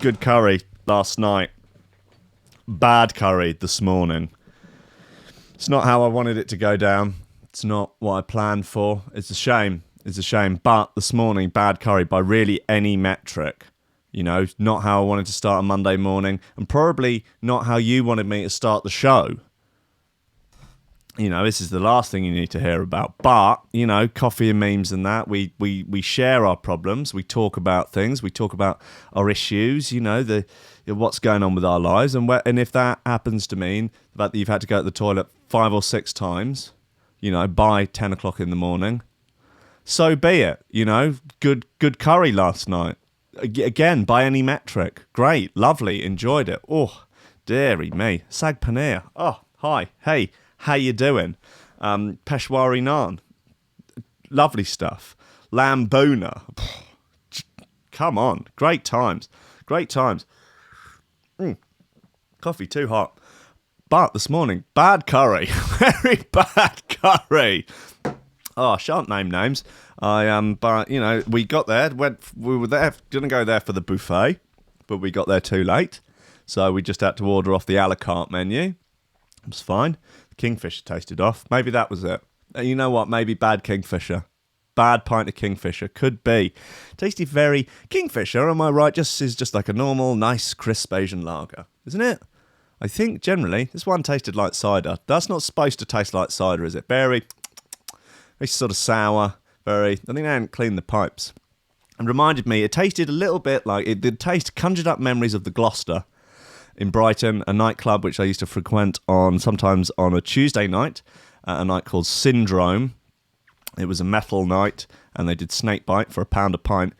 Good curry last night. Bad curry this morning. It's not how I wanted it to go down. It's not what I planned for. It's a shame. But this morning, bad curry by really any metric. You know, not how I wanted to start a Monday morning, and probably not how you wanted me to start the show. You know, this is the last thing you need to hear about. But, you know, coffee and memes and that, we share our problems. We talk about things. We talk about our issues, you know, what's going on with our lives. And if that happens to mean that you've had to go to the toilet 5 or 6 times, you know, by 10 o'clock in the morning, so be it. You know, good curry last night. Again, by any metric. Great, lovely, enjoyed it. Oh, dearie me. Sag paneer. Oh, hi, hey. How you doing? Peshwari naan. Lovely stuff. Lamb boona. Come on. Great times. Coffee too hot. But this morning, bad curry. Very bad curry. Oh, I shan't name names. But, you know, we got there. We were there. Didn't go there for the buffet, but we got there too late. So we just had to order off the a la carte menu. It was fine. Kingfisher tasted off. Maybe that was it. You know what? Maybe bad Kingfisher. Bad pint of Kingfisher. Could be. Tasty very... Kingfisher, am I right, is just like a normal, nice, crisp Asian lager. Isn't it? I think, generally, this one tasted like cider. That's not supposed to taste like cider, is it? Very sort of sour. I think they hadn't cleaned the pipes. And reminded me, it tasted a little bit like... The taste conjured up memories of the Gloucester in Brighton, a nightclub which I used to frequent sometimes on a Tuesday night, a night called Syndrome. It was a metal night, and they did snakebite for £1 a pint.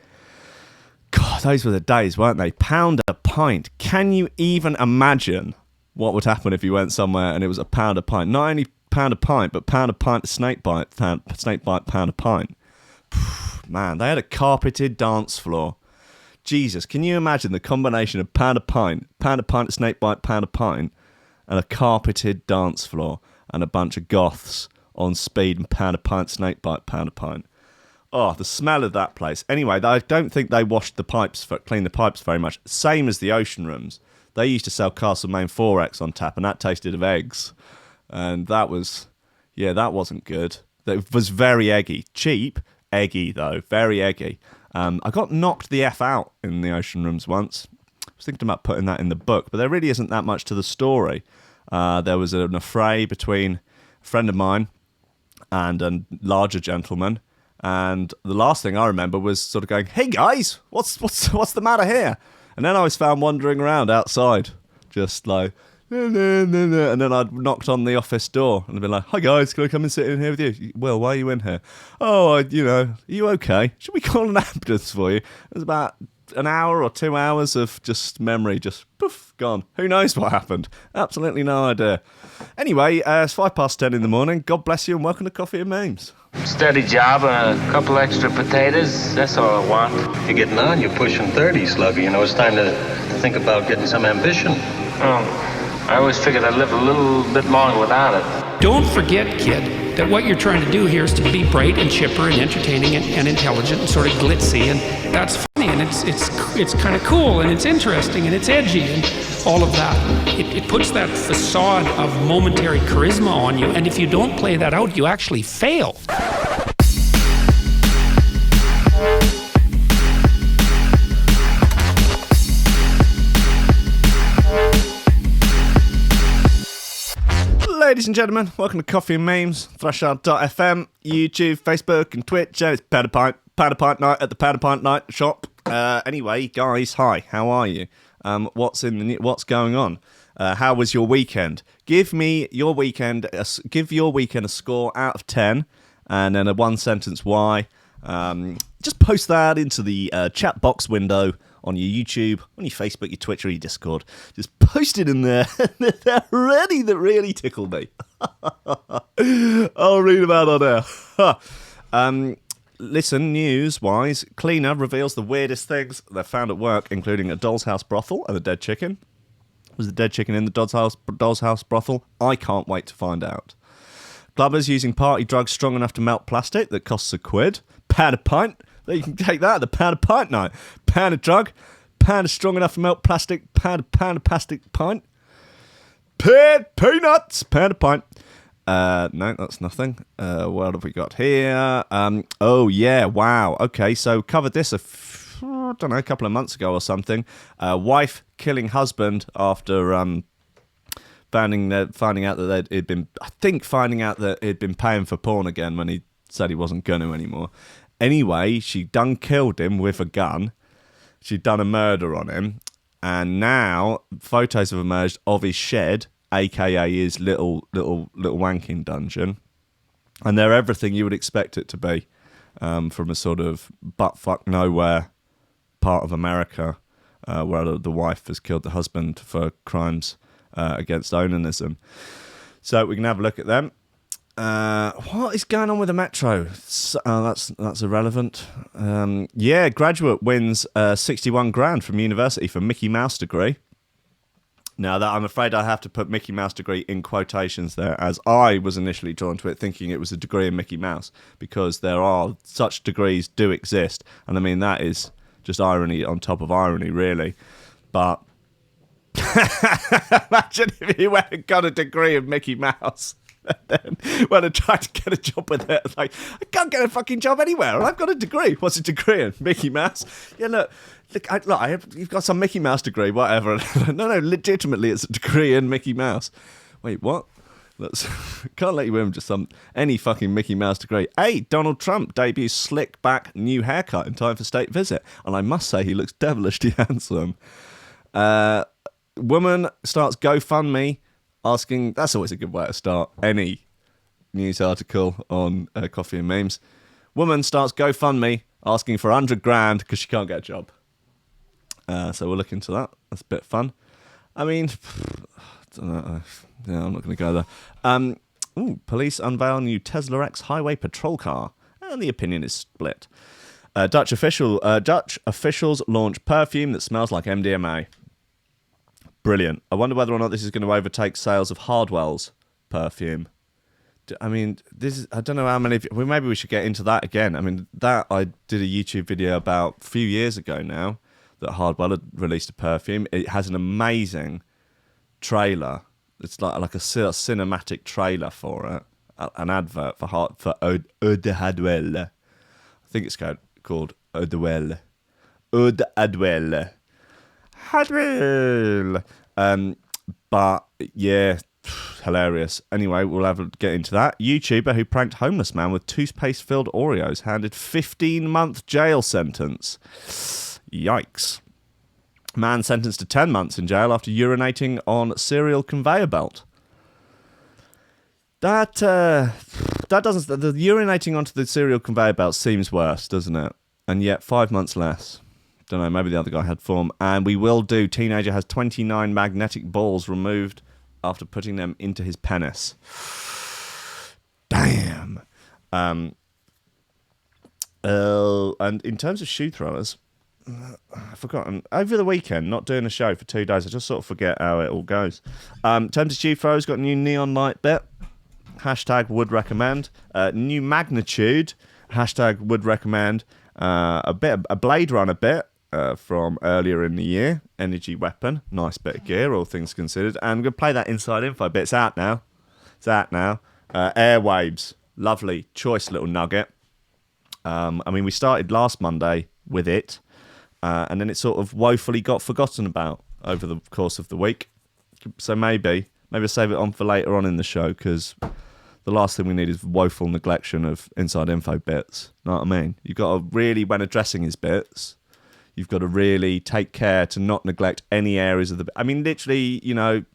God, those were the days, weren't they? £1 a pint. Can you even imagine what would happen if you went somewhere and it was £1 a pint? Not only £1 a pint, but £1 a pint of snakebite, £1 a pint. Man, they had a carpeted dance floor. Jesus, can you imagine the combination of £1 a pint of snakebite, £1 a pint, and a carpeted dance floor, and a bunch of goths on speed, and £1 a pint snakebite, £1 a pint. Oh, the smell of that place. Anyway, I don't think they cleaned the pipes very much. Same as the Ocean Rooms. They used to sell Castlemaine 4X on tap, and that tasted of eggs. And that wasn't good. It was very eggy. Cheap, eggy though, very eggy. I got knocked the F out in the Ocean Rooms once. I was thinking about putting that in the book, but there really isn't that much to the story. There was an affray between a friend of mine and a larger gentleman, and the last thing I remember was sort of going, "Hey guys, what's the matter here?" And then I was found wandering around outside, just like, and then I'd knocked on the office door and I'd been like, "Hi guys, can I come and sit in here with you?" "Well, why are you in here?" "Oh, are you okay? Should we call an ambulance for you?" It was about an hour or 2 hours of just memory, just poof, gone. Who knows what happened? Absolutely no idea. Anyway, it's 10:05 in the morning. God bless you and welcome to Coffee and Memes. Steady job and a couple extra potatoes. That's all I want. You're getting on. You're pushing 30, Slugger. You know, it's time to think about getting some ambition. Oh, I always figured I'd live a little bit longer without it. Don't forget, kid, that what you're trying to do here is to be bright and chipper and entertaining and intelligent and sort of glitzy, and that's funny, and it's kind of cool, and it's interesting, and it's edgy, and all of that. It puts that facade of momentary charisma on you, and if you don't play that out, you actually fail. Ladies and gentlemen, welcome to Coffee and Memes, Threshold.fm, YouTube, Facebook and Twitch. It's Powder Pint night at the Powder Pint night shop. Anyway, guys, hi, how are you? What's going on? How was your weekend? Give your weekend a score out of 10, and then a one sentence why. Just post that into the chat box window on your YouTube, on your Facebook, your Twitch, or your Discord. Just post it in there. That really tickled me. I'll read about on air. Listen, news-wise, Cleaner reveals the weirdest things they've found at work, including a doll's house brothel and a dead chicken. Was the dead chicken in the doll's house brothel? I can't wait to find out. Clubbers using party drugs strong enough to melt plastic that costs £1. Pound a pint. You can take that at the Pound a Pint night. Pound a drug, pound of strong enough to melt plastic, pound of plastic pint. Paid peanuts, pound of pint. No, that's nothing. What have we got here? Oh, yeah, wow. Okay, so covered this I don't know, a couple of months ago or something. Wife killing husband after finding out that he'd been paying for porn again when he said he wasn't going to anymore. Anyway, she done killed him with a gun. She'd done a murder on him. And now photos have emerged of his shed, aka his little wanking dungeon. And they're everything you would expect it to be from a sort of butt-fuck nowhere part of America where the wife has killed the husband for crimes against onanism. So we can have a look at them. What is going on with the Metro? That's irrelevant. Yeah, graduate wins 61 grand from university for Mickey Mouse degree. Now, that I'm afraid I have to put Mickey Mouse degree in quotations there, as I was initially drawn to it thinking it was a degree in Mickey Mouse, because there are such degrees do exist. And I mean, that is just irony on top of irony, really. But imagine if you went and got a degree in Mickey Mouse. And then when I tried to get a job with it, it's like, I can't get a fucking job anywhere, and I've got a degree. What's a degree in? Mickey Mouse? Yeah, look, you've got some Mickey Mouse degree, whatever. No, legitimately, it's a degree in Mickey Mouse. Wait, what? Can't let you in just any fucking Mickey Mouse degree. Hey, Donald Trump debuts slick back new haircut in time for state visit, and I must say he looks devilishly handsome. Woman starts GoFundMe asking, that's always a good way to start any news article on Coffee and Memes. Woman starts GoFundMe asking for 100 grand because she can't get a job. So we'll look into that. That's a bit fun. I mean, I don't know. Yeah, I'm not going to go there. Police unveil new Tesla X highway patrol car, and the opinion is split. Dutch officials launch perfume that smells like MDMA. Brilliant. I wonder whether or not this is going to overtake sales of Hardwell's perfume. I mean, I don't know how many. Maybe we should get into that again. I mean, that I did a YouTube video about a few years ago now that Hardwell had released a perfume. It has an amazing trailer. It's like a cinematic trailer for it. An advert for Eau de Hardwell. I think it's called Eau de Well. Eau de Hardwell. Hardwell. But yeah, hilarious. Anyway, we'll get into that. YouTuber who pranked homeless man with toothpaste-filled Oreos handed 15-month jail sentence. Yikes. Man sentenced to 10 months in jail after urinating on cereal conveyor belt. That doesn't. The urinating onto the cereal conveyor belt seems worse, doesn't it? And yet 5 months less. Don't know, maybe the other guy had form. And we will do. Teenager has 29 magnetic balls removed after putting them into his penis. Damn. And in terms of shoe throwers, I've forgotten. Over the weekend, not doing a show for 2 days, I just sort of forget how it all goes. In terms of shoe throwers, got a new Neonlight bit. Hashtag would recommend. New Magnetude. Hashtag would recommend. A Bladerunner bit. From earlier in the year, energy weapon, nice bit of gear, all things considered. And I'm going to play that Insideinfo bit. It's out now. Airwaves, lovely, choice little nugget. I mean, we started last Monday with it, and then it sort of woefully got forgotten about over the course of the week. So maybe I'll save it on for later on in the show, because the last thing we need is woeful neglection of Insideinfo bits. Know what I mean? You've got to really, when addressing his bits, you've got to really take care to not neglect any areas of the... I mean, literally, you know,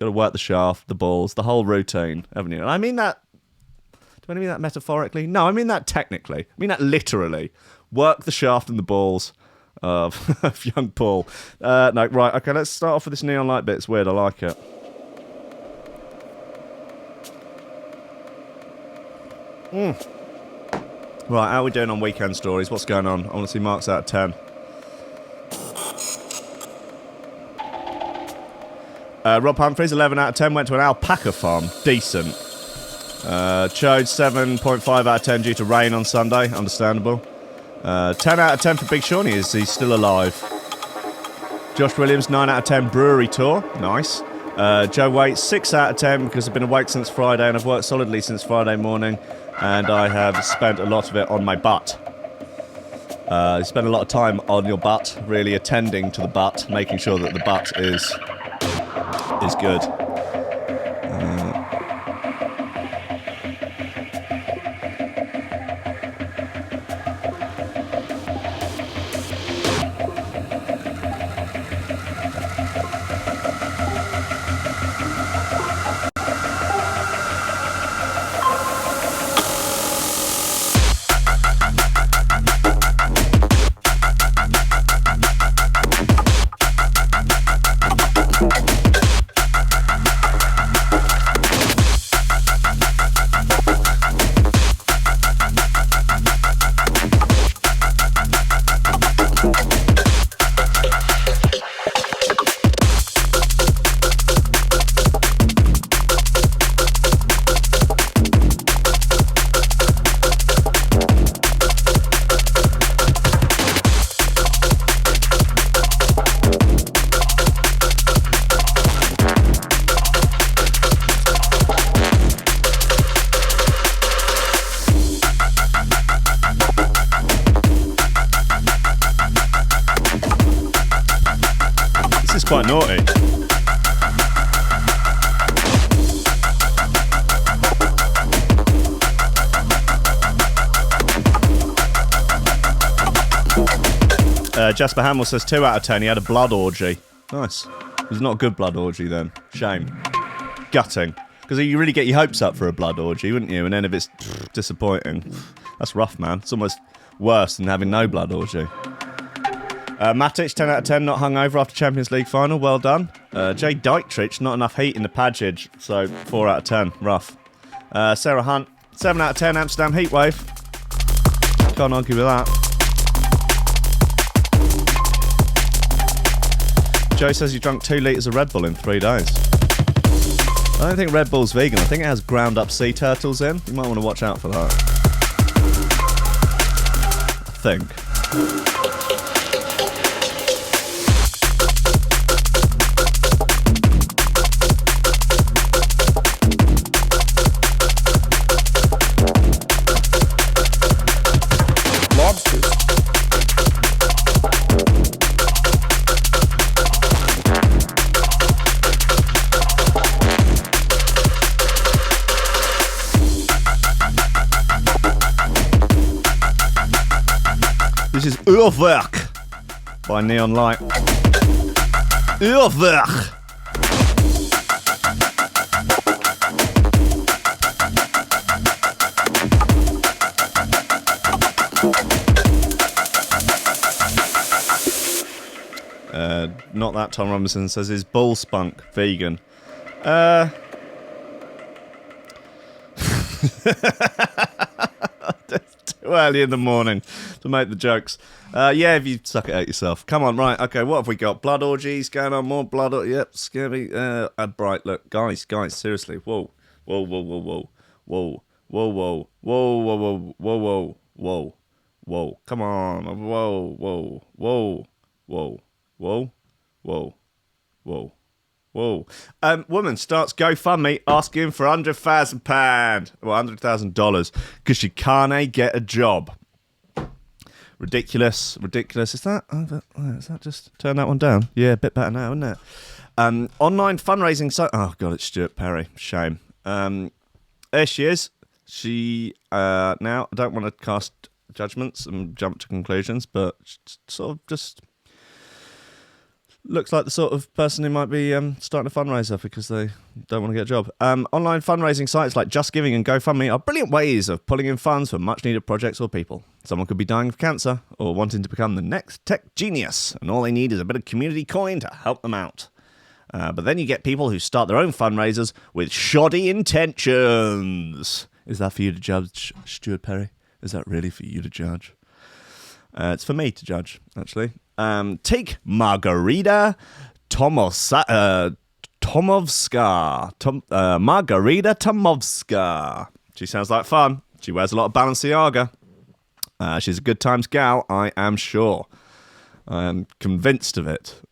got to work the shaft, the balls, the whole routine, haven't you? And I mean that... Do I mean that metaphorically? No, I mean that technically. I mean that literally. Work the shaft and the balls of young Paul. No, right, okay, let's start off with this Neonlight bit. It's weird, I like it. Right, how are we doing on weekend stories? What's going on? I want to see marks out of 10. Rob Humphries, 11 out of 10, went to an alpaca farm. Decent. Chode, 7.5 out of 10 due to rain on Sunday. Understandable. 10 out of 10 for Big Shawnee. Is he still alive? Josh Williams, 9 out of 10 brewery tour. Nice. Joe Waite, 6 out of 10 because I've been awake since Friday and I've worked solidly since Friday morning and I have spent a lot of it on my butt. You spend a lot of time on your butt, really attending to the butt, making sure that the butt is good. Quite naughty. Jasper Hamill says 2 out of 10. He had a blood orgy. Nice. It was not a good blood orgy then. Shame. Gutting. Because you really get your hopes up for a blood orgy, wouldn't you? And then if it's disappointing, that's rough, man. It's almost worse than having no blood orgy. Matic, 10 out of 10, not hungover after Champions League final. Well done. Jay Dietrich, not enough heat in the Padgage. So 4 out of 10. Rough. Sarah Hunt, 7 out of 10, Amsterdam Heatwave. Can't argue with that. Joe says you drank 2 litres of Red Bull in 3 days. I don't think Red Bull's vegan. I think it has ground up sea turtles in. You might want to watch out for that. I think. This is Uhrwerk by Neonlight. Uhrwerk. Not that Tom Robinson says is bull spunk vegan. It's too early in the morning to make the jokes. Yeah, if you suck it out yourself. Come on, right, okay, what have we got? Blood orgies going on, more blood yep, scary. Add bright, look, guys, seriously, whoa, whoa, whoa, whoa, whoa, whoa, whoa, whoa, whoa, whoa, whoa, whoa, whoa, whoa, come on, whoa, whoa, whoa, whoa, whoa, whoa, whoa. Whoa. Woman starts GoFundMe asking for £100,000. Well, $100,000 because she can't get a job. Ridiculous. Is that just turn that one down? Yeah, a bit better now, isn't it? Online fundraising site. Oh, God, it's Stuart Perry. Shame. There she is. She, now, I don't want to cast judgments and jump to conclusions, but sort of just looks like the sort of person who might be starting a fundraiser because they don't want to get a job. Online fundraising sites like Just Giving and GoFundMe are brilliant ways of pulling in funds for much-needed projects or people. Someone could be dying of cancer or wanting to become the next tech genius, and all they need is a bit of community coin to help them out. But then you get people who start their own fundraisers with shoddy intentions. Is that for you to judge, Stuart Perry? Is that really for you to judge? It's for me to judge, actually. Take Margarita Tomovska. Margarita Tomovska. She sounds like fun. She wears a lot of Balenciaga. She's a good times gal, I am sure. I am convinced of it.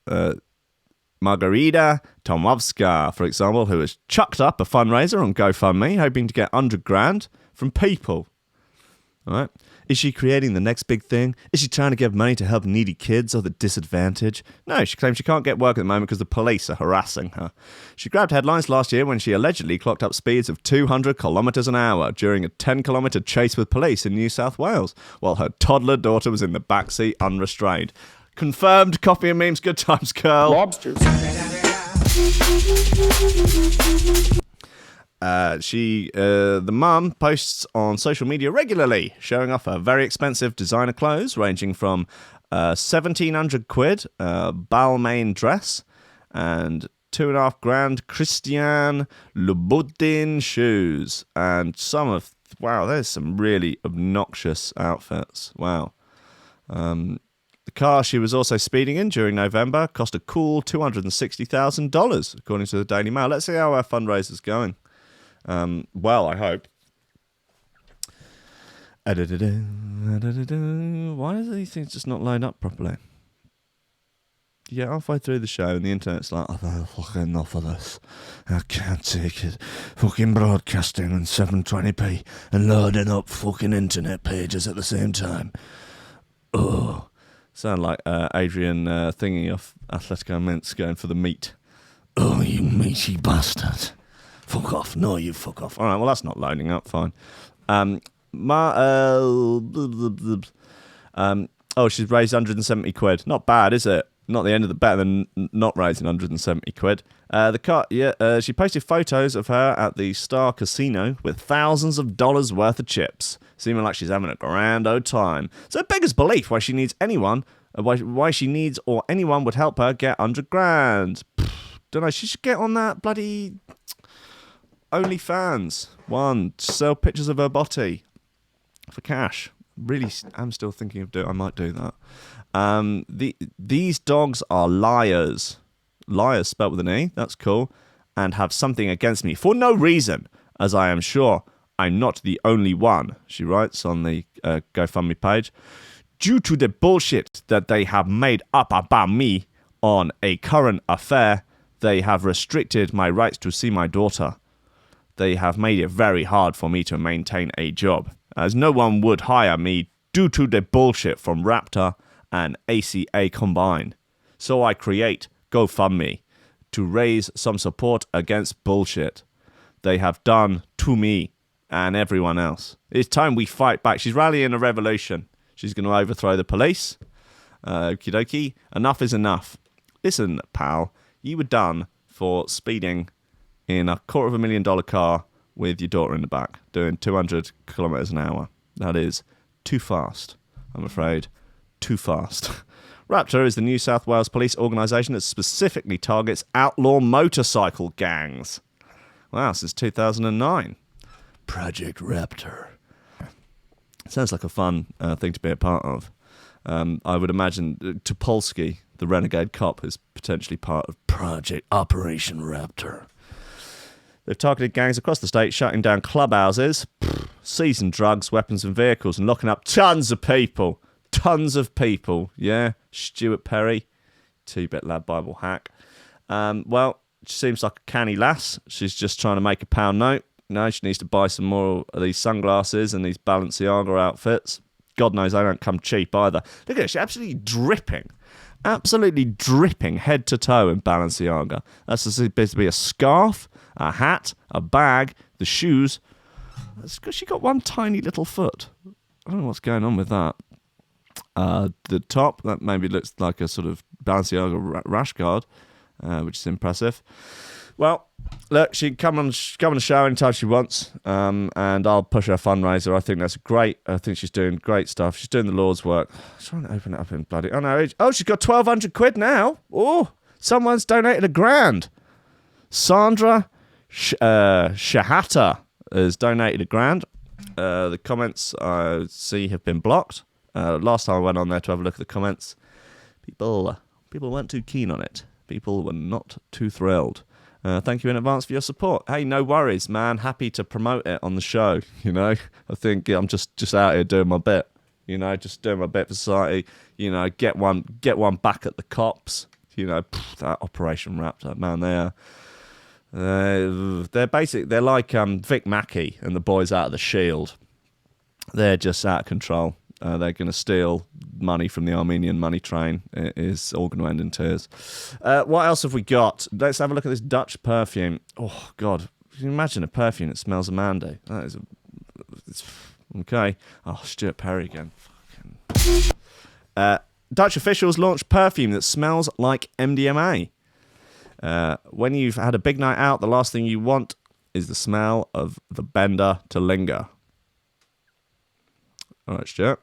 Margarita Tomowska, for example, who has chucked up a fundraiser on GoFundMe, hoping to get 100 grand from people. All right. Is she creating the next big thing? Is she trying to get money to help needy kids or the disadvantaged? No, she claims she can't get work at the moment because the police are harassing her. She grabbed headlines last year when she allegedly clocked up speeds of 200 kilometres an hour during a 10-kilometre chase with police in New South Wales, while her toddler daughter was in the backseat unrestrained. Confirmed. Coffee and memes. Good times, girl. Lobsters. The mum posts on social media regularly, showing off her very expensive designer clothes, ranging from 1,700 quid Balmain dress and 2.5 grand Christian Louboutin shoes, and there's some really obnoxious outfits. Wow. The car she was also speeding in during November cost a cool $260,000, according to the Daily Mail. Let's see how our fundraiser's going. I hope. Why do these things just not line up properly? You get halfway through the show and the internet's like, I've had fucking enough of this. I can't take it. Fucking broadcasting on 720p and loading up fucking internet pages at the same time. Oh. Sound like Adrian Thingy off Atletico Minsk going for the meat. Oh, you meaty bastard. Fuck off. No, you fuck off. All right, well, that's not loading up. Fine. She's raised 170 quid. Not bad, is it? Not the end of the better than not raising 170 quid. She posted photos of her at the Star Casino with thousands of dollars worth of chips, seeming like she's having a grand old time. So it beggars belief why she needs anyone or anyone would help her get 100 grand. Don't know. She should get on that bloody OnlyFans one. Sell pictures of her body for cash. Really, I'm still thinking of I might do that. These dogs are liars. Liars spelt with an E. That's cool. And have something against me for no reason, as I am sure I'm not the only one, she writes on the GoFundMe page. Due to the bullshit that they have made up about me on a current affair, they have restricted my rights to see my daughter. They have made it very hard for me to maintain a job, as no one would hire me due to the bullshit from Raptor and ACA combined. So I create GoFundMe to raise some support against bullshit they have done to me and everyone else. It's time we fight back. She's rallying a revolution. She's going to overthrow the police. Okie dokie. Enough is enough. Listen, pal, you were done for speeding in a $250,000 car with your daughter in the back, doing 200 kilometres an hour. That is too fast, I'm afraid. Too fast. Raptor is the New South Wales police organisation that specifically targets outlaw motorcycle gangs. Wow, since 2009. Project Raptor. Sounds like a fun thing to be a part of. I would imagine Topolsky, the renegade cop, is potentially part of Project Operation Raptor. They've targeted gangs across the state, shutting down clubhouses, seizing drugs, weapons and vehicles, and locking up tons of people. Tons of people, yeah. Stuart Perry, 2-bit lad Bible hack. She seems like a canny lass. She's just trying to make a pound note. No, she needs to buy some more of these sunglasses and these Balenciaga outfits. God knows they don't come cheap either. Look at her, she's absolutely dripping. Absolutely dripping head to toe in Balenciaga. That's supposed to be a scarf, a hat, a bag, the shoes. She got one tiny little foot. I don't know what's going on with that. The top, that maybe looks like a sort of Balenciaga rash guard, which is impressive. Well, look, she can come on the show anytime she wants, and I'll push her fundraiser. I think that's great. I think she's doing great stuff. She's doing the Lord's work. I'm trying to open it up in bloody... Oh, no. Oh, she's got 1,200 quid now. Oh, someone's donated £1,000. Sandra Shahata has donated £1,000. The comments I see have been blocked. Last time I went on there to have a look at the comments, people weren't too keen on it. People were not too thrilled. Thank you in advance for your support. Hey, no worries, man. Happy to promote it on the show. You know, I think I'm just out here doing my bit. You know, just doing my bit for society. You know, get one back at the cops. You know, that Operation Wrapped Up, man. They're like Vic Mackey and the boys out of the Shield. They're just out of control. They're going to steal money from the Armenian money train. It is all going to end in tears. What else have we got? Let's have a look at this Dutch perfume. Oh, God. Can you imagine a perfume that smells of Mandy? That is okay. Oh, Stuart Perry again. Dutch officials launched perfume that smells like MDMA. When you've had a big night out, the last thing you want is the smell of the bender to linger. All right, Stuart.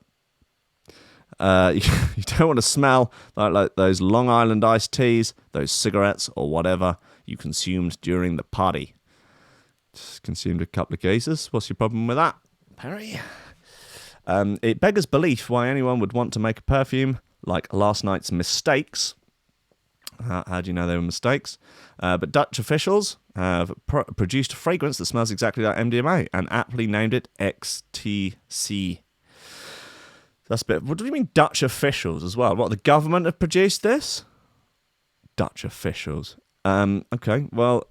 You don't want to smell like those Long Island iced teas, those cigarettes, or whatever you consumed during the party. Just consumed a couple of cases. What's your problem with that, Perry? It beggars belief why anyone would want to make a perfume like last night's mistakes. How do you know they were mistakes? But Dutch officials have produced a fragrance that smells exactly like MDMA and aptly named it XTC. That's a bit. What do you mean Dutch officials as well? What, the government have produced this? Dutch officials. Okay, well,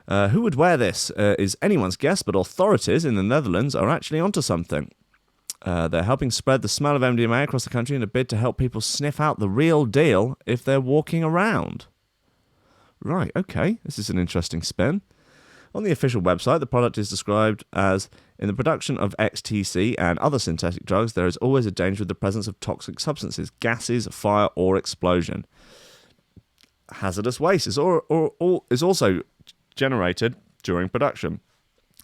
who would wear this is anyone's guess, but authorities in the Netherlands are actually onto something. They're helping spread the smell of MDMA across the country in a bid to help people sniff out the real deal if they're walking around. Right, okay, this is an interesting spin. On the official website, the product is described as, in the production of XTC and other synthetic drugs, there is always a danger of the presence of toxic substances, gases, fire, or explosion. Hazardous waste is also generated during production.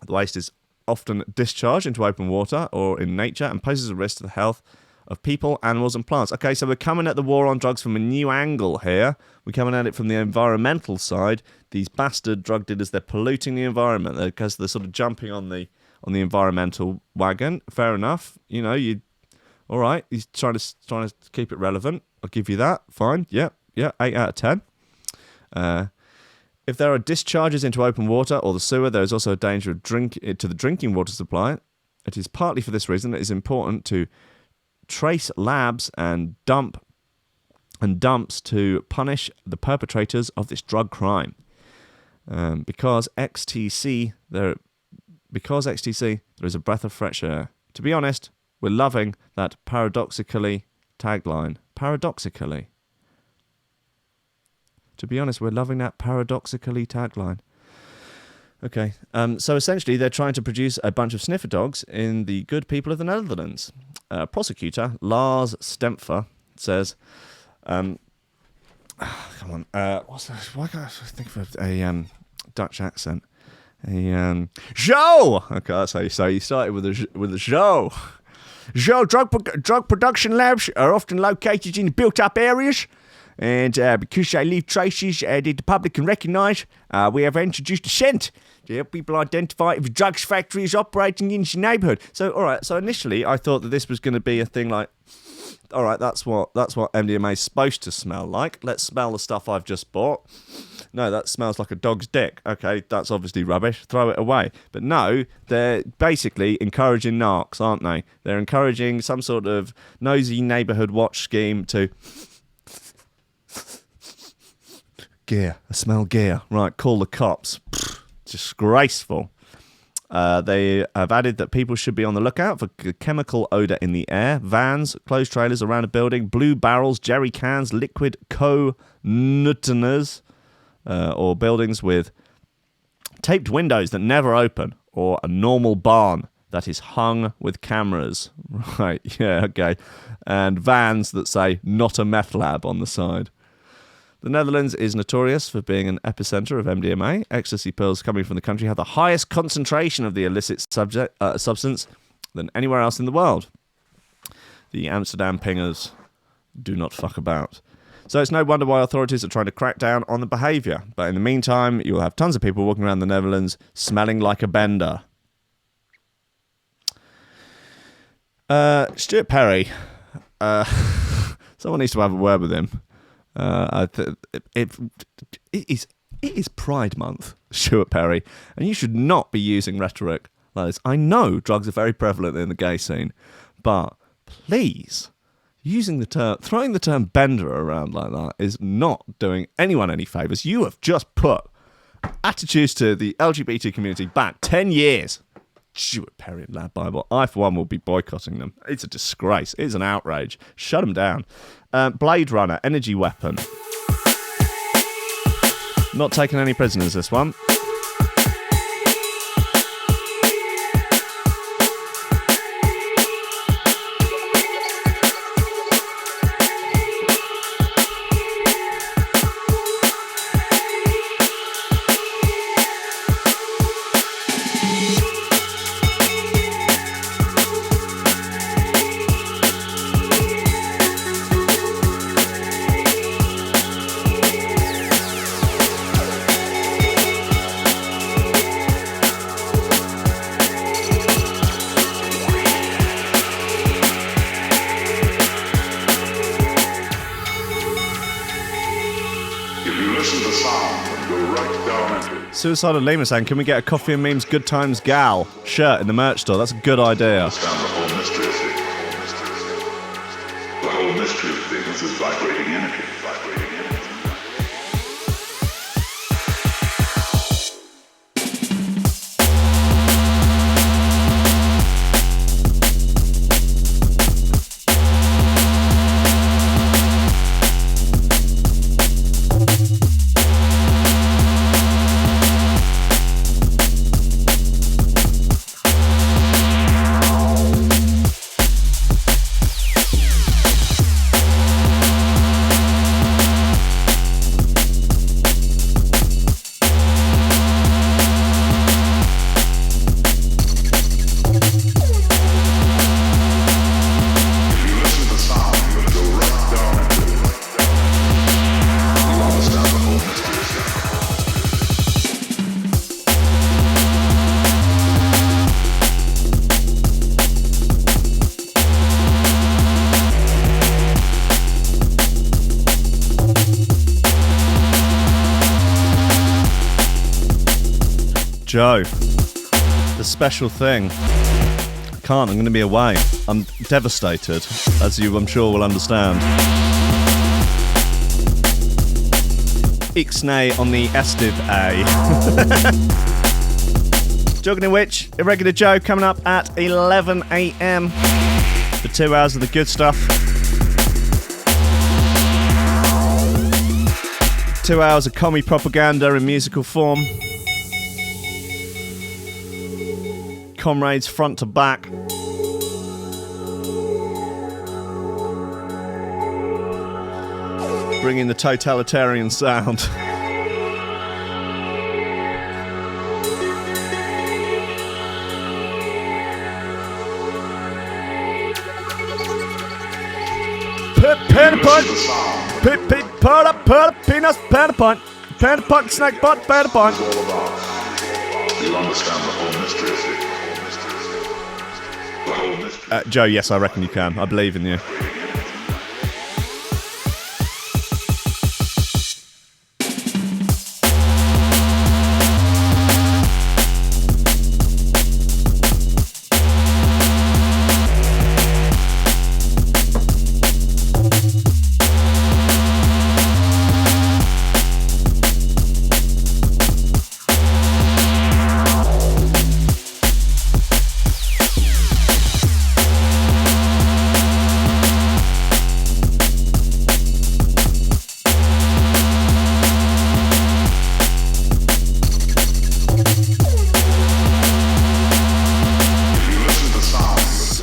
The waste is often discharged into open water or in nature and poses a risk to the health of people, animals, and plants. Okay, so we're coming at the war on drugs from a new angle here. We're coming at it from the environmental side. These bastard drug dealers, they're polluting the environment because they're sort of jumping on the environmental wagon. Fair enough. You know, all right. He's trying to keep it relevant. I'll give you that. Fine. Yeah. 8 out of 10. If there are discharges into open water or the sewer, there is also a danger of to the drinking water supply. It is partly for this reason that it is important to trace labs and dumps to punish the perpetrators of this drug crime. Because XTC, there is a breath of fresh air. To be honest, we're loving that paradoxically tagline. Paradoxically. To be honest, we're loving that paradoxically tagline. Okay, so essentially they're trying to produce a bunch of sniffer dogs in the good people of the Netherlands. Prosecutor Lars Stempfer says, come on, what's that? Why can't I think of a Dutch accent? Zo! Okay, that's how you say. You started with a zo. Zo, drug production labs are often located in built-up areas. And because they leave traces that the public can recognise, we have introduced a scent to help people identify if a drugs factory is operating in the neighbourhood. So, all right. So initially, I thought that this was going to be a thing like, all right, that's what MDMA is supposed to smell like. Let's smell the stuff I've just bought. No, that smells like a dog's dick. Okay, that's obviously rubbish. Throw it away. But no, they're basically encouraging narcs, aren't they? They're encouraging some sort of nosy neighbourhood watch scheme to. Gear. I smell gear. Right, call the cops. Pfft, disgraceful. They have added that people should be on the lookout for chemical odour in the air. Vans, closed trailers around a building, blue barrels, jerry cans, liquid co-nuteners, or buildings with taped windows that never open, or a normal barn that is hung with cameras. Right, yeah, okay. And vans that say, not a meth lab on the side. The Netherlands is notorious for being an epicenter of MDMA. Ecstasy pills coming from the country have the highest concentration of the illicit substance than anywhere else in the world. The Amsterdam pingers do not fuck about. So it's no wonder why authorities are trying to crack down on the behaviour. But in the meantime, you will have tons of people walking around the Netherlands smelling like a bender. Stuart Perry. Someone needs to have a word with him. It is Pride Month, Stuart Perry, and you should not be using rhetoric like this. I know drugs are very prevalent in the gay scene, but please, throwing the term bender around like that is not doing anyone any favours. You have just put attitudes to the LGBT community back 10 years. Stuart Perry and Lad Bible. I, for one, will be boycotting them. It's a disgrace. It's an outrage. Shut them down. Bladerunner, energy weapon. Not taking any prisoners, this one. Suicidal Lima saying, can we get a Coffee and Memes Good Times Gal shirt in the merch store? That's a good idea. Understand the whole mystery of things. The whole mystery of things is vibrating energy. Joe, the special thing. I can't, I'm going to be away. I'm devastated, as you, I'm sure, will understand. Ixnay on the Estiv A. Jogging in which, Irregular Joe coming up at 11 a.m. for 2 hours of the good stuff. 2 hours of commie propaganda in musical form. Comrades front to back. Bringing the totalitarian sound. Pen point. Put up, peanuts, pen point. Pen point, snack pot, pen point. You understand the whole mystery of things. Joe, yes, I reckon you can. I believe in you.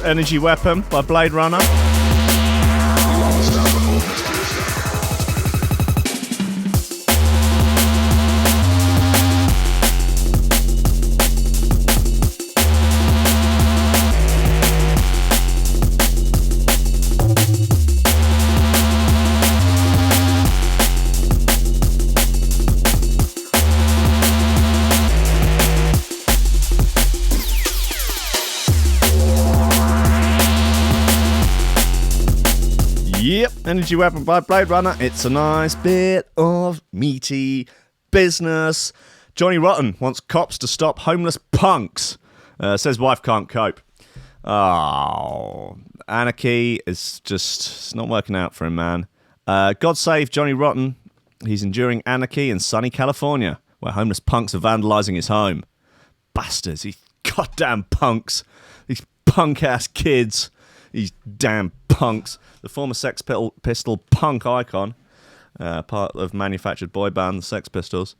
Energy Weapon by Bladerunner. Yep, Energy Weapon by Bladerunner. It's a nice bit of meaty business. Jonny Rotten wants cops to stop homeless punks. Says wife can't cope. Oh, Anarchy is just it's not working out for him, man. God save Jonny Rotten. He's enduring anarchy in sunny California, where homeless punks are vandalising his home. Bastards, these goddamn punks. These punk-ass kids. These damn punks. The former Sex Pistol punk icon, part of manufactured boy band, the Sex Pistols,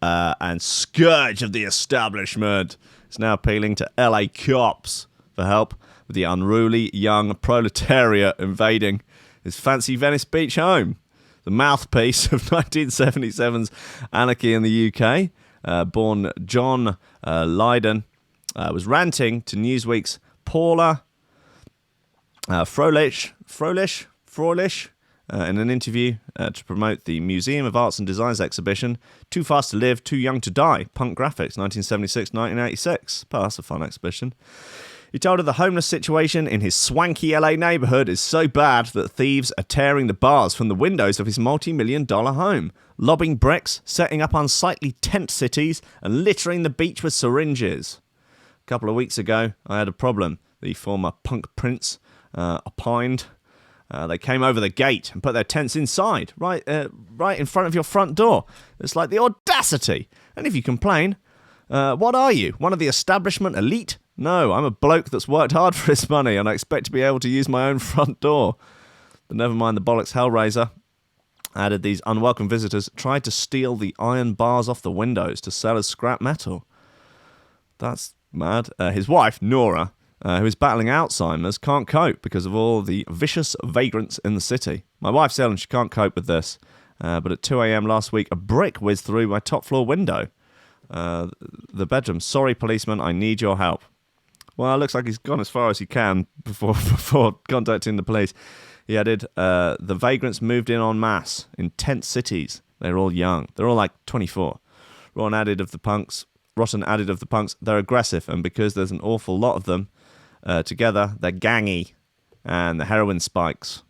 and scourge of the establishment, is now appealing to LA cops for help with the unruly young proletariat invading his fancy Venice Beach home. The mouthpiece of 1977's anarchy in the UK, born John Lydon, was ranting to Newsweek's Paula Froelich in an interview to promote the Museum of Arts and Design's exhibition, Too Fast to Live, Too Young to Die, Punk Graphics, 1976-1986. Oh, that's a fun exhibition. He told her the homeless situation in his swanky LA neighborhood is so bad that thieves are tearing the bars from the windows of his multi-million-dollar home, lobbing bricks, setting up unsightly tent cities, and littering the beach with syringes. A couple of weeks ago, I had a problem. The former punk prince opined. They came over the gate and put their tents inside, right in front of your front door. It's like the audacity. And if you complain, what are you? One of the establishment elite? No, I'm a bloke that's worked hard for his money and I expect to be able to use my own front door. But never mind the bollocks Hellraiser. Added these unwelcome visitors tried to steal the iron bars off the windows to sell as scrap metal. That's mad. His wife, Nora, who is battling Alzheimer's, can't cope because of all the vicious vagrants in the city. My wife's ill and she can't cope with this. But at 2 a.m. last week, a brick whizzed through my top floor window. The bedroom. Sorry, policeman, I need your help. Well, it looks like he's gone as far as he can before contacting the police. He added, the vagrants moved in en masse in tent cities. They're all young. They're all like 24. Rotten added of the punks, they're aggressive, and because there's an awful lot of them together, they're gangy, and the heroin spikes.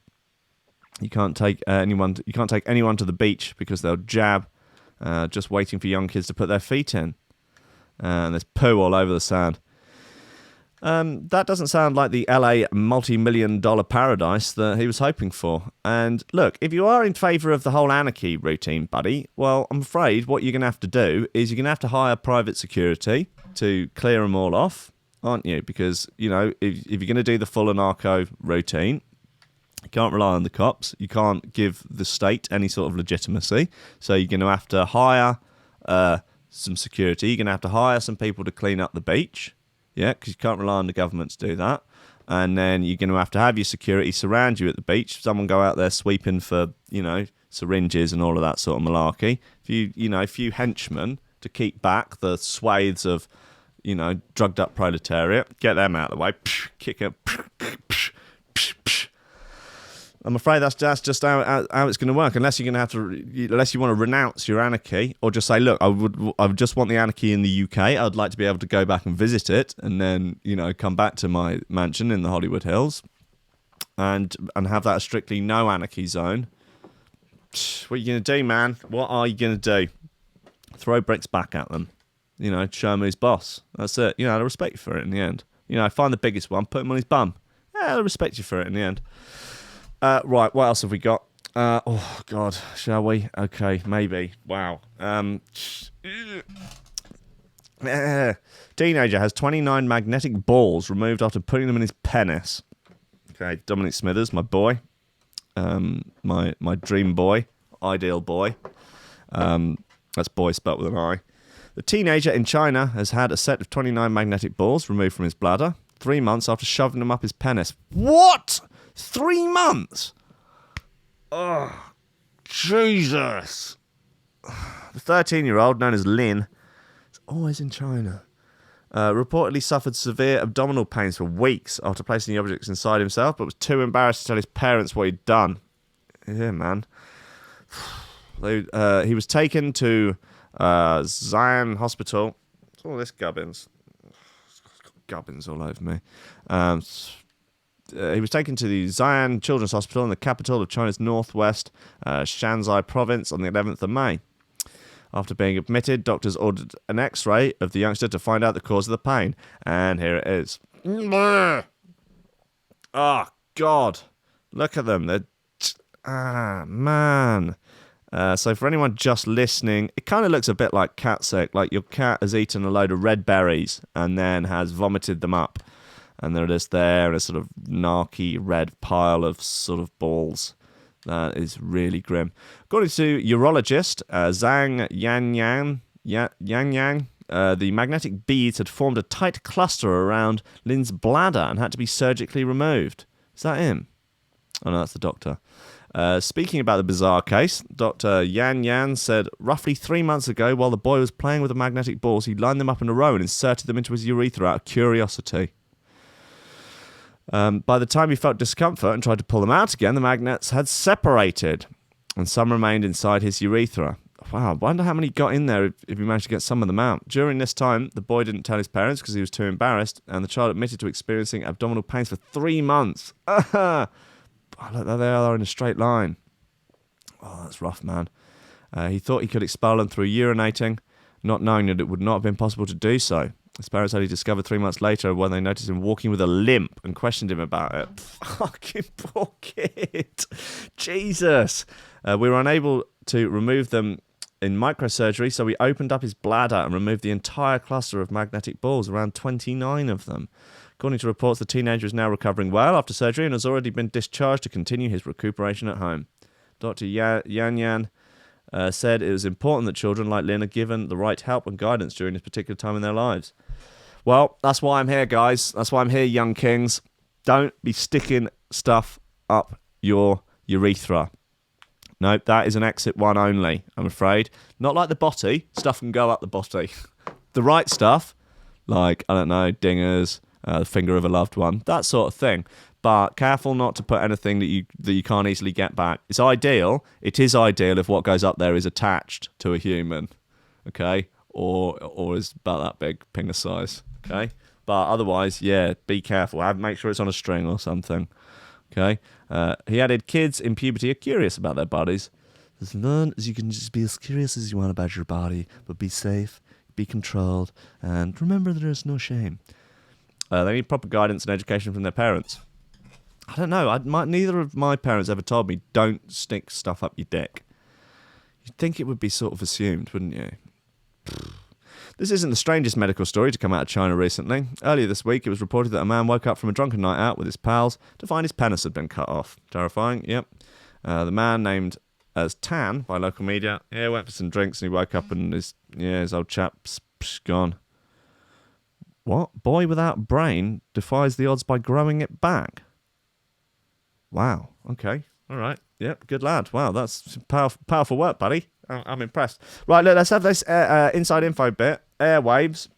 You can't take anyone to the beach because they'll jab, just waiting for young kids to put their feet in. And there's poo all over the sand. That doesn't sound like the LA multi-million-dollar paradise that he was hoping for. And look, if you are in favour of the whole anarchy routine, buddy, well, I'm afraid what you're going to have to do is you're going to have to hire private security to clear them all off, aren't you? Because, you know, if you're going to do the full anarcho routine, you can't rely on the cops. You can't give the state any sort of legitimacy. So you're going to have to hire some security. You're going to have to hire some people to clean up the beach. Yeah, because you can't rely on the government to do that. And then you're going to have your security surround you at the beach. Someone go out there sweeping for, you know, syringes and all of that sort of malarkey. A few henchmen to keep back the swathes of, you know, drugged up proletariat. Get them out of the way. Kick it. I'm afraid that's just how it's going to work. Unless you want to renounce your anarchy, or just say, look, I would just want the anarchy in the UK. I'd like to be able to go back and visit it, and then, you know, come back to my mansion in the Hollywood Hills, and have that a strictly no anarchy zone. What are you going to do, man? What are you going to do? Throw bricks back at them. You know, show him who's boss. That's it. You know, I'll respect you for it in the end. You know, find the biggest one, put him on his bum. Yeah, I'll respect you for it in the end. Right, what else have we got? Oh, God, shall we? Okay, maybe. Wow. Teenager has 29 magnetic balls removed after putting them in his penis. Okay, Dominic Smithers, my boy. My dream boy. Ideal boy. That's boy spelt with an I. The teenager in China has had a set of 29 magnetic balls removed from his bladder 3 months after shoving them up his penis. What? 3 months? Oh, Jesus. The 13-year-old, known as Lin, is always in China, reportedly suffered severe abdominal pains for weeks after placing the objects inside himself, but was too embarrassed to tell his parents what he'd done. Yeah, man. He was taken to Xi'an Hospital. What's all this gubbins? It's got gubbins all over me. He was taken to the Xi'an Children's Hospital in the capital of China's northwest, Shanxi province, on the 11th of May. After being admitted, doctors ordered an X-ray of the youngster to find out the cause of the pain. And here it is. Oh, God. Look at them. Man. So for anyone just listening, it kind of looks a bit like cat sick. Like your cat has eaten a load of red berries and then has vomited them up. And they're just there in a sort of narky red pile of sort of balls. That is really grim. According to urologist Zhang Yang, the magnetic beads had formed a tight cluster around Lynn's bladder and had to be surgically removed. Is that him? Oh no, that's the doctor. Speaking about the bizarre case, Dr. Yan said roughly 3 months ago, while the boy was playing with the magnetic balls, he lined them up in a row and inserted them into his urethra out of curiosity. By the time he felt discomfort and tried to pull them out again, the magnets had separated, and some remained inside his urethra. Wow, I wonder how many got in there if he managed to get some of them out. During this time, the boy didn't tell his parents because he was too embarrassed, and the child admitted to experiencing abdominal pains for 3 months. Oh, look, there they are in a straight line. Oh, that's rough, man. He thought he could expel them through urinating, not knowing that it would not have been possible to do so. His parents only discovered 3 months later when they noticed him walking with a limp and questioned him about it. Fucking poor kid. Jesus. We were unable to remove them in microsurgery, so we opened up his bladder and removed the entire cluster of magnetic balls, around 29 of them. According to reports, the teenager is now recovering well after surgery and has already been discharged to continue his recuperation at home. Dr. Yan said it was important that children like Lynn are given the right help and guidance during this particular time in their lives. Well, that's why I'm here, guys. That's why I'm here, young kings. Don't be sticking stuff up your urethra. Nope, that is an exit one only, I'm afraid. Not like the botty. Stuff can go up the botty. The right stuff, like, I don't know, dingers, the finger of a loved one, that sort of thing. But careful not to put anything that you can't easily get back. It's ideal. It is ideal if what goes up there is attached to a human, okay? Or is about that big, finger size, okay? But otherwise, yeah, be careful. Make sure it's on a string or something, okay? He added, kids in puberty are curious about their bodies. As long as you can just be as curious as you want about your body, but be safe, be controlled, and remember that there's no shame. They need proper guidance and education from their parents. I don't know. Neither of my parents ever told me, don't stick stuff up your dick. You'd think it would be sort of assumed, wouldn't you? This isn't the strangest medical story to come out of China recently. Earlier this week, it was reported that a man woke up from a drunken night out with his pals to find his penis had been cut off. Terrifying, yep. The man, named as Tan by local media, went for some drinks and he woke up and his old chap's gone. What? Boy without brain defies the odds by growing it back. Wow. Okay. All right. Yep. Good lad. Wow. That's powerful work, buddy. I'm impressed. Right. Look, let's have this inside info bit. Airwaves.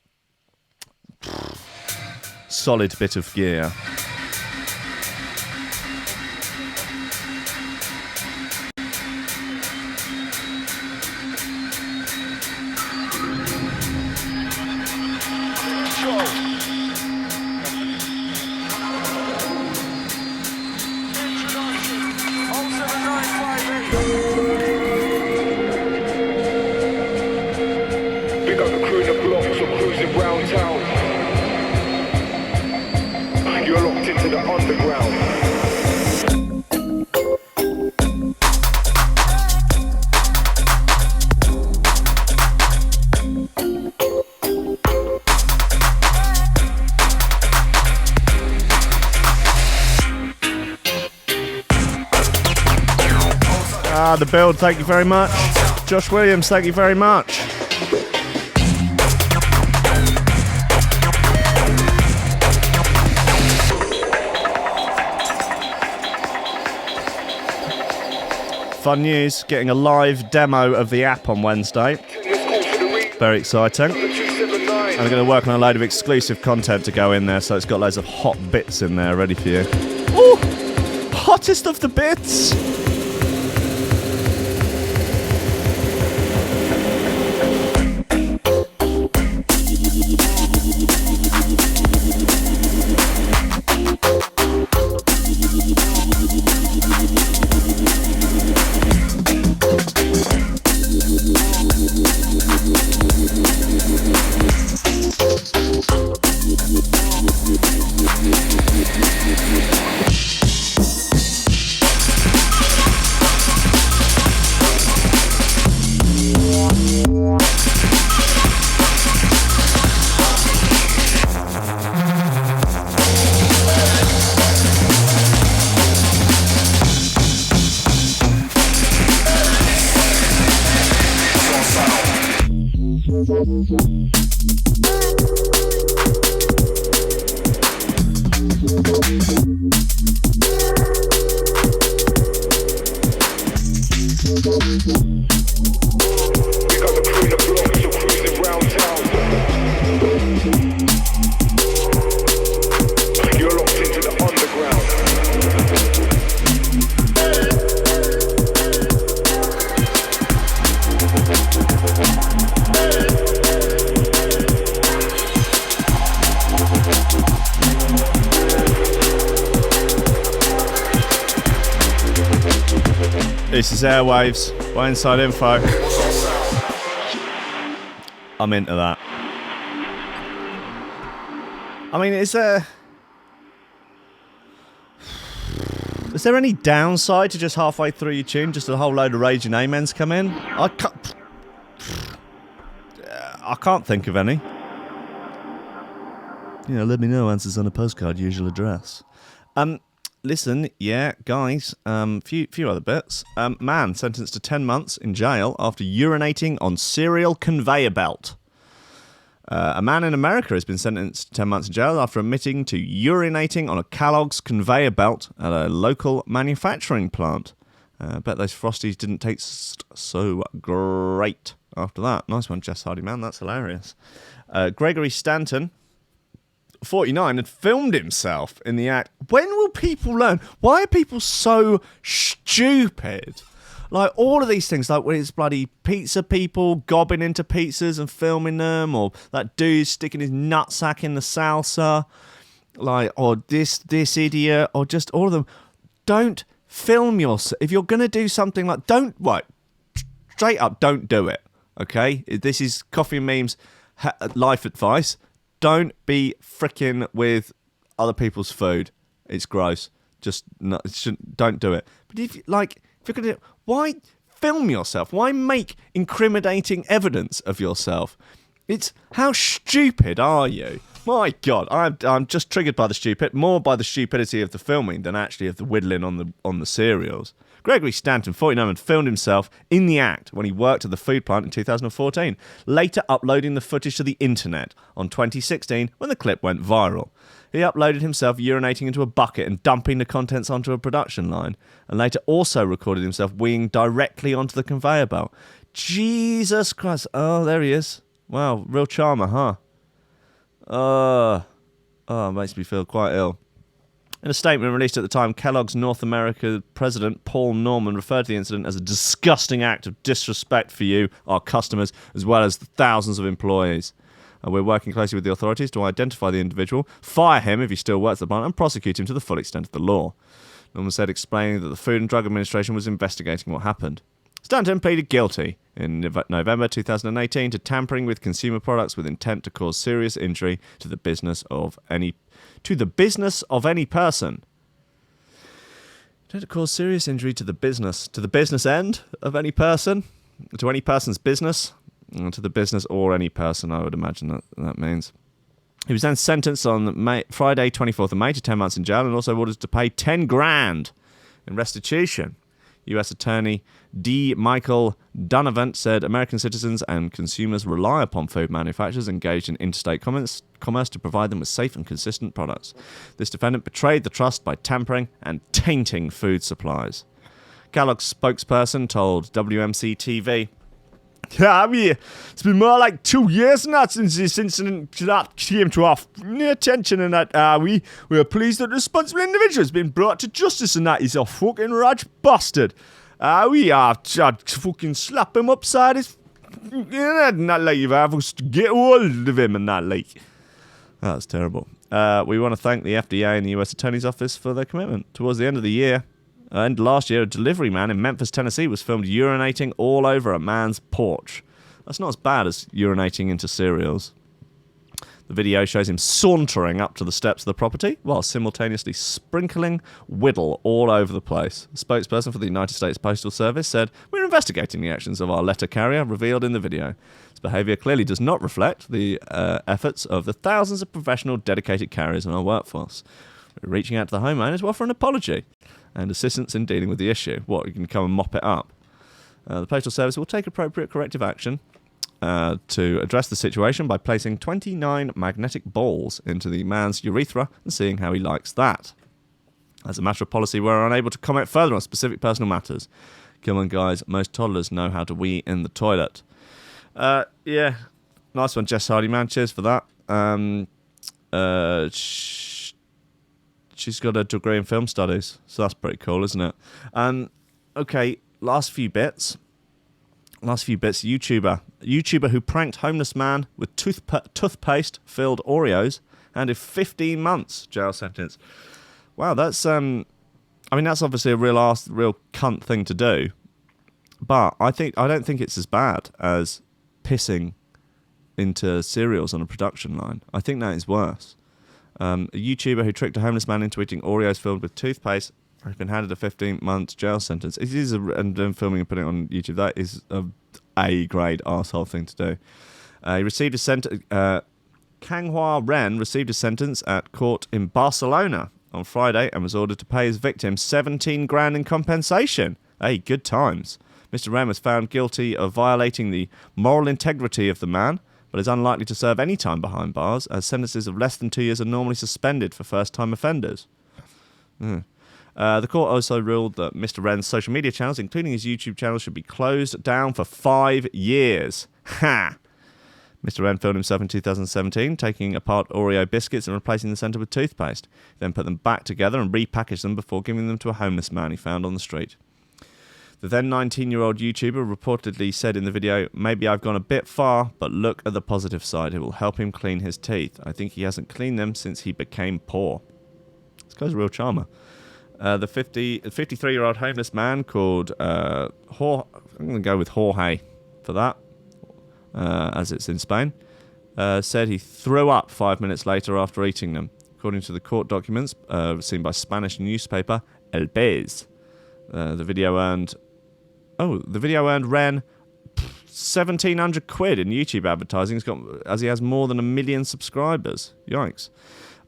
Solid bit of gear. The build, thank you very much. Josh Williams, thank you very much. Fun news, getting a live demo of the app on Wednesday. Very exciting. And I'm going to work on a load of exclusive content to go in there, so it's got loads of hot bits in there ready for you. Ooh! Hottest of the bits! This is Airwaves by Insideinfo. I'm into that. I mean, is there any downside to just halfway through your tune, just a whole load of raging amens come in? I can't think of any. Let me know, answers on a postcard, usual address. Listen, yeah, guys, few other bits. Man sentenced to 10 months in jail after urinating on cereal conveyor belt. A man in America has been sentenced to 10 months in jail after admitting to urinating on a Kellogg's conveyor belt at a local manufacturing plant. I bet those Frosties didn't taste so great after that. Nice one, Jess Hardy, man, that's hilarious. Gregory Stanton, 49, had filmed himself in the act. When will people learn? Why are people so stupid? Like, all of these things, like when it's bloody pizza people gobbing into pizzas and filming them, or that dude sticking his nutsack in the salsa, like, or this idiot, or just all of them. Don't film yourself. If you're going to do something like, straight up, don't do it, okay? This is Coffee and Memes life advice. Don't be fricking with other people's food. It's gross. Don't do it. But if you're gonna do it, why film yourself? Why make incriminating evidence of yourself? It's how stupid are you? My God, I'm just triggered by more by the stupidity of the filming than actually of the whittling on the cereals. Gregory Stanton, 49, had filmed himself in the act when he worked at the food plant in 2014, later uploading the footage to the internet on 2016 when the clip went viral. He uploaded himself urinating into a bucket and dumping the contents onto a production line, and later also recorded himself weeing directly onto the conveyor belt. Jesus Christ. Oh, there he is. Wow, real charmer, huh? It makes me feel quite ill. In a statement released at the time, Kellogg's North America president, Paul Norman, referred to the incident as a disgusting act of disrespect for you, our customers, as well as the thousands of employees. We're working closely with the authorities to identify the individual, fire him if he still works at the plant, and prosecute him to the full extent of the law. Norman said, explaining that the Food and Drug Administration was investigating what happened. Stanton pleaded guilty in November 2018 to tampering with consumer products with intent to cause serious injury to the business of any person. Intent to cause serious injury to the business end of any person, to any person's business, to the business or any person, I would imagine that means. He was then sentenced on Friday, 24th of May, to 10 months in jail and also ordered to pay $10,000 in restitution. U.S. Attorney D. Michael Donovan said American citizens and consumers rely upon food manufacturers engaged in interstate commerce to provide them with safe and consistent products. This defendant betrayed the trust by tampering and tainting food supplies. Kellogg's spokesperson told WMC-TV, it's been more like 2 years now since this incident came to our attention, and that we are pleased that the responsible individual has been brought to justice, and that he's a fucking raj bastard. We are fucking slap him upside his and that like you've ever to get hold of him and that like. That's terrible. We want to thank the FDA and the U.S. Attorney's Office for their commitment. Towards the end of the year, and last year, a delivery man in Memphis, Tennessee was filmed urinating all over a man's porch. That's not as bad as urinating into cereals. The video shows him sauntering up to the steps of the property while simultaneously sprinkling whittle all over the place. A spokesperson for the United States Postal Service said, "We're investigating the actions of our letter carrier revealed in the video. His behaviour clearly does not reflect the efforts of the thousands of professional, dedicated carriers in our workforce. We're reaching out to the homeowner to offer an apology and assistance in dealing with the issue." What, you can come and mop it up? The Postal Service will take appropriate corrective action to address the situation by placing 29 magnetic balls into the man's urethra and seeing how he likes that. As a matter of policy, we're unable to comment further on specific personal matters. Come on, guys, most toddlers know how to wee in the toilet. Yeah, nice one, Jess Hardy, man. Cheers for that. She's got a degree in film studies, so that's pretty cool, isn't it? Okay, last few bits. YouTuber who pranked homeless man with toothpaste-filled Oreos and a 15 months jail sentence. Wow, that's that's obviously a real cunt thing to do. But I don't think it's as bad as pissing into cereals on a production line. I think that is worse. A YouTuber who tricked a homeless man into eating Oreos filled with toothpaste has been handed a 15-month jail sentence. It is and then filming and putting it on YouTube. That is a grade arsehole thing to do. He received a sentence. Canghua Ren received a sentence at court in Barcelona on Friday and was ordered to pay his victim 17 grand in compensation. Hey, good times. Mr. Ren was found guilty of violating the moral integrity of the man, but is unlikely to serve any time behind bars, as sentences of less than 2 years are normally suspended for first-time offenders. The court also ruled that Mr. Ren's social media channels, including his YouTube channel, should be closed down for 5 years. Ha! Mr. Wren filmed himself in 2017, taking apart Oreo biscuits and replacing the centre with toothpaste. He then put them back together and repackaged them before giving them to a homeless man he found on the street. The then 19-year-old YouTuber reportedly said in the video, "Maybe I've gone a bit far, but look at the positive side. It will help him clean his teeth. I think he hasn't cleaned them since he became poor." This guy's a real charmer. The 53-year-old homeless man called I'm going to go with Jorge for that, as it's in Spain, said he threw up 5 minutes later after eating them. According to the court documents seen by Spanish newspaper El País, the video earned Ren 1,700 quid in YouTube advertising, as he has more than 1 million subscribers. Yikes.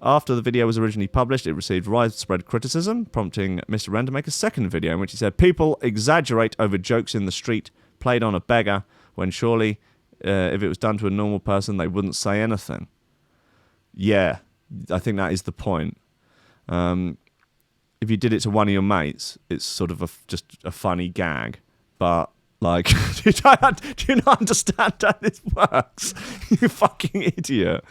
After the video was originally published, it received widespread criticism, prompting Mr. Ren to make a second video in which he said, "People exaggerate over jokes in the street played on a beggar, when surely, if it was done to a normal person, they wouldn't say anything." Yeah, I think that is the point. If you did it to one of your mates, it's sort of just a funny gag. But, like, do you not understand how this works? You fucking idiot.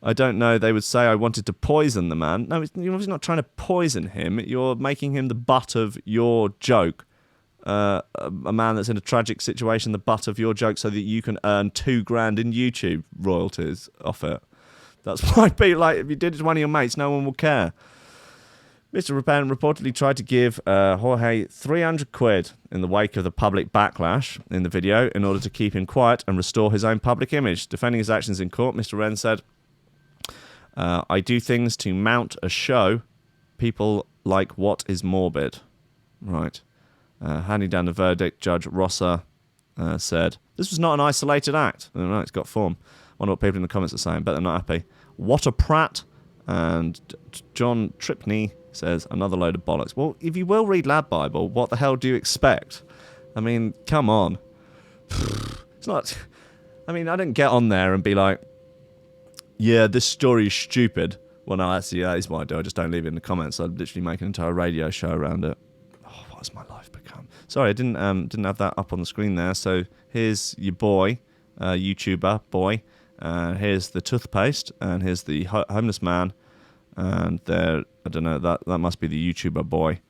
I don't know, they would say I wanted to poison the man. No, you're obviously not trying to poison him. You're making him the butt of your joke. A man that's in a tragic situation, the butt of your joke, so that you can earn 2 grand in YouTube royalties off it. That's why, like, if you did it to one of your mates, no one will care. Mr. Rapan reportedly tried to give Jorge 300 quid in the wake of the public backlash in the video in order to keep him quiet and restore his own public image. Defending his actions in court, Mr. Wren said, "I do things to mount a show. People like what is morbid." Right. Handing down the verdict, Judge Rosser said, "This was not an isolated act." Oh, no, it's got form. I wonder what people in the comments are saying, but they're not happy. What a prat. And John Tripney says, "Another load of bollocks." Well, if you will read Lad Bible, what the hell do you expect? I mean, come on. It's not... I mean, I don't get on there and be like, "Yeah, this story is stupid." Well, no, actually, that is what I do. I just don't leave it in the comments. I literally make an entire radio show around it. Oh, what has my life become? Sorry, I didn't have that up on the screen there. So here's your boy, YouTuber boy. Here's the toothpaste, and here's the homeless man. And there, I don't know, that must be the YouTuber boy.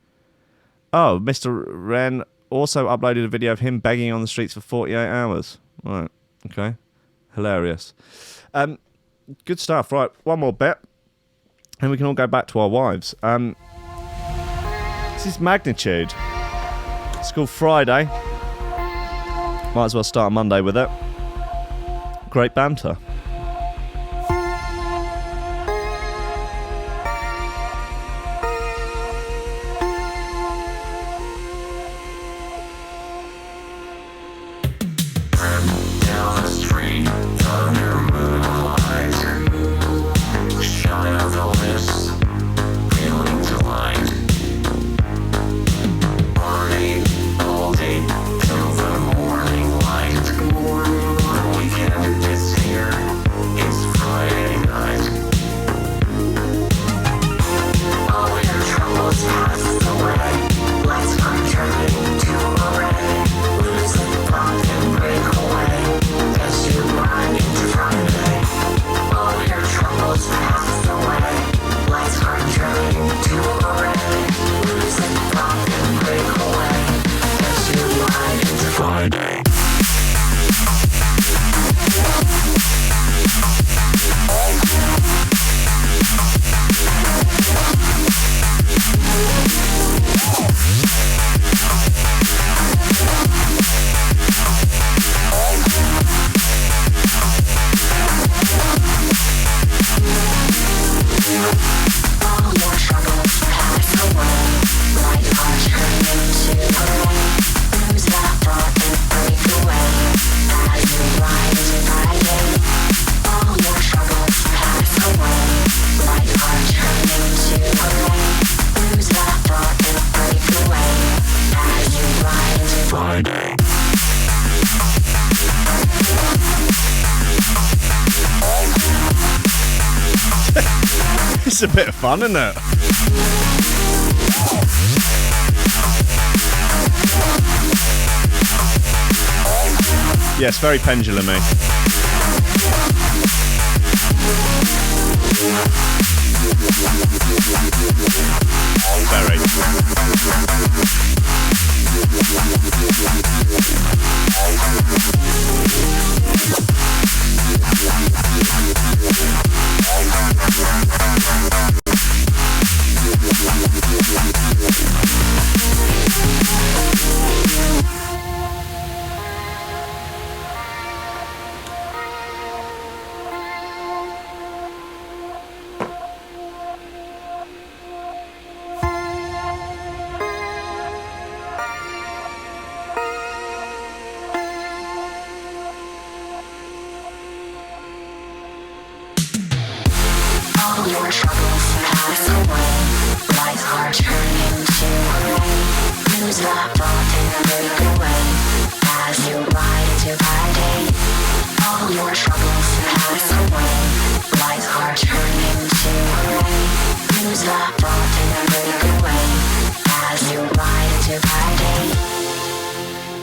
Oh, Mr. Wren also uploaded a video of him begging on the streets for 48 hours. Right, okay. Hilarious. Good stuff. Right, one more bit, and we can all go back to our wives. This is Magnitude. It's called Friday. Might as well start Monday with it. Great banter. All day till the morning light. Friday. It's a bit of fun, isn't it? Yes, very pendulumy. Very.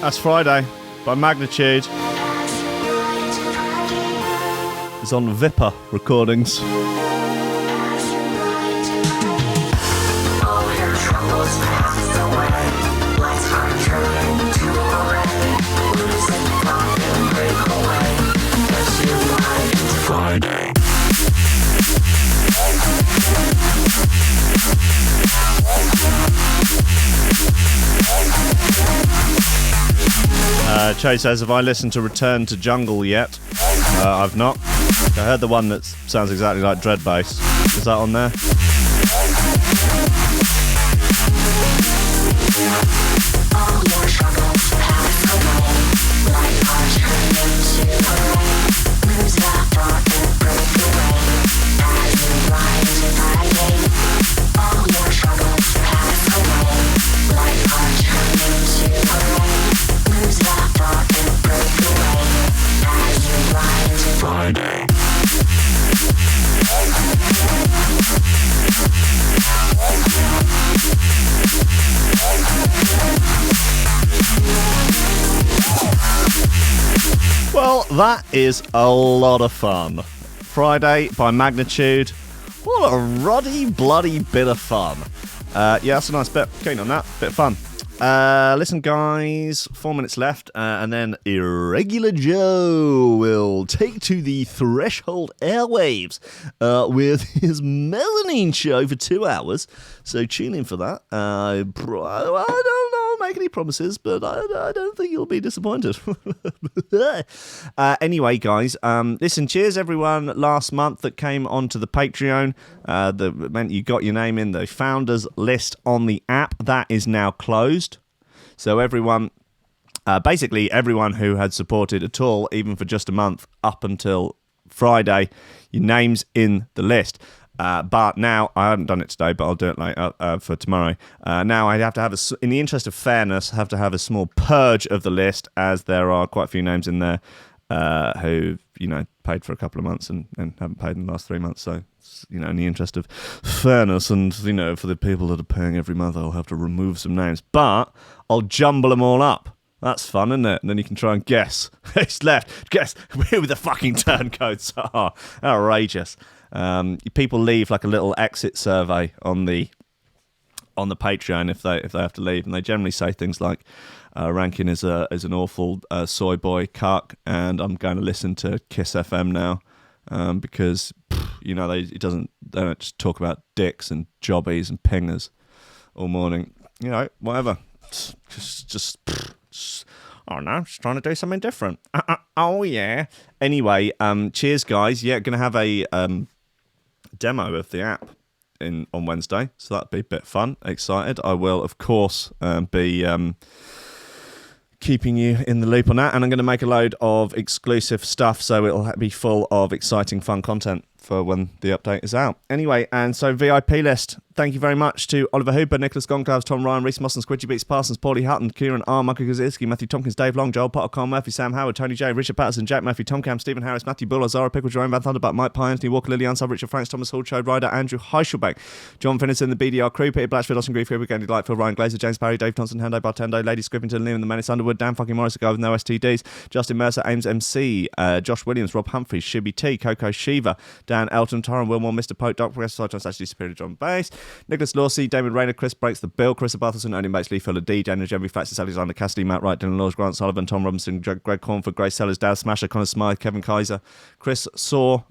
That's Friday by Magnitude. It's on Viper Recordings. Friday. Chode says, have I listened to Return to Jungle yet? I've not. I heard the one that sounds exactly like Dread Bass. Is that on there? Friday. Well, that is a lot of fun. Friday by Magnitude. What a ruddy, bloody bit of fun. Yeah, that's a nice bit. Keen on that. Bit of fun. Listen, guys, 4 minutes left, and then Irregular Joe will take to the Threshold Airwaves with his Mezzanine show for 2 hours. So tune in for that. I don't know, make any promises, but I don't think you'll be disappointed. Anyway, guys, listen, cheers everyone last month that came onto the Patreon. That meant you got your name in the founders list on the app. That is now closed. So everyone, basically everyone who had supported at all, even for just a month, up until Friday, your name's in the list. But now, I haven't done it today, but I'll do it later for tomorrow. Now I have to have, in the interest of fairness, have to have a small purge of the list, as there are quite a few names in there who, paid for a couple of months and haven't paid in the last 3 months. So, in the interest of fairness and, for the people that are paying every month, I'll have to remove some names. But I'll jumble them all up. That's fun, isn't it? And then you can try and guess who's left. Guess who the fucking turncoats are. Outrageous. People leave like a little exit survey on the on the Patreon if they have to leave, and they generally say things like Rankin is an awful soy boy cuck, and I'm going to listen to Kiss FM now because they don't just talk about dicks and jobbies and pingers all morning, whatever. Just I don't know, just trying to do something different. Oh yeah. Anyway, cheers guys. Yeah, gonna have a demo of the app on Wednesday, so that'd be a bit fun. Excited. I will of course be keeping you in the loop on that, and I'm going to make a load of exclusive stuff, so it'll be full of exciting fun content for when the update is out. Anyway, and so VIP list. Thank you very much to Oliver Hooper, Nicholas Goncalves, Tom Ryan, Reece Mosson, Squidgy Beats, Parsons, Pauly Hutton, Ciarán R, Michael Kedzierski, Matthew Tomkins, Dave Long, Joel Potter, Colm Murphy, Sam Howard, Tony J, Richard Patterson, Jack Murphy, Tom Camm, Stephen Harris, Matthieu Boulard, Zara Pickle, Jeroen Van Thunderbutt, Mike Pye, Anthony Walker, Lily Unsub, Richard Franks, Thomas Hall, Chode Ryder, Andrew Heichelbech, John Finison, the BDR Crew, Peter Blatchford, Austin Grief, Gennady Lightfield, Ryan Glaser, James Parry, Dave Thompson, Hendo Bartendo, Lady Scrippington, Liam the Menace Underwood, Dan fucking Morris, a guy with no STDs, Justin Mercer, Ames MC, Josh Williams, Rob Humphries, Shibby T, Coco Shiva, Dan Elton, Tyron Wilmore, Mr. Poke, Dr. Professor John Saturday, Superior John Bass, Nicholas Lawsey, Damon Rayner, Chris Breaks the Bill, Chris Barthelson, Only Mates, Lee Fuller D, Daniel Jemmy, Faxis, Alexander Cassidy, Matt Wright, Dylan Laws, Grant Sullivan, Tom Robinson, Greg Cornford, Grace Sellers, Dad Smasher, Connor Smythe, Kevin Kaiser, Chris Shaw,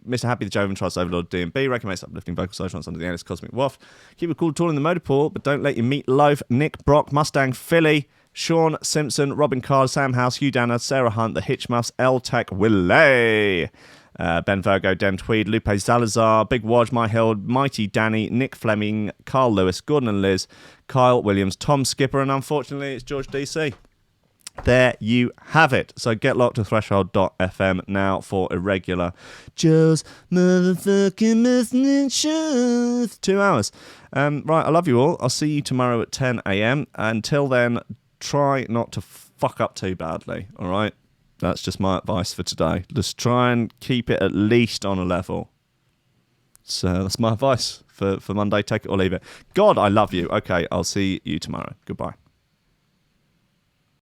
Mr. Happy, the Joven Trust Overlord, D&B, Recommends Uplifting Vocal Socials under the alias Cosmic Waft, Keep It Cool, Tall in the Motorpool, but don't let your meat loaf, Nick Brock, Mustang Philly, Sean Simpson, Robin Carr, Sam House, Hugh Danner, Sarah Hunt, The Hitchmuffs, L Tech Willet, Ben Virgo, Den Tweed, Lupe Salazar, Big Wodge, My Hill, Mighty Danny, Nick Fleming, Carl Lewis, Gordon and Liz, Kyle Williams, Tom Skipper, and unfortunately it's George DC. There you have it. So get locked to threshold.fm now for irregular Joe's motherfucking listening shows. 2 hours. Right, I love you all. I'll see you tomorrow at 10 a.m. Until then, try not to fuck up too badly, all right? That's just my advice for today. Just try and keep it at least on a level. So that's my advice for Monday. Take it or leave it. God, I love you. Okay, I'll see you tomorrow. Goodbye.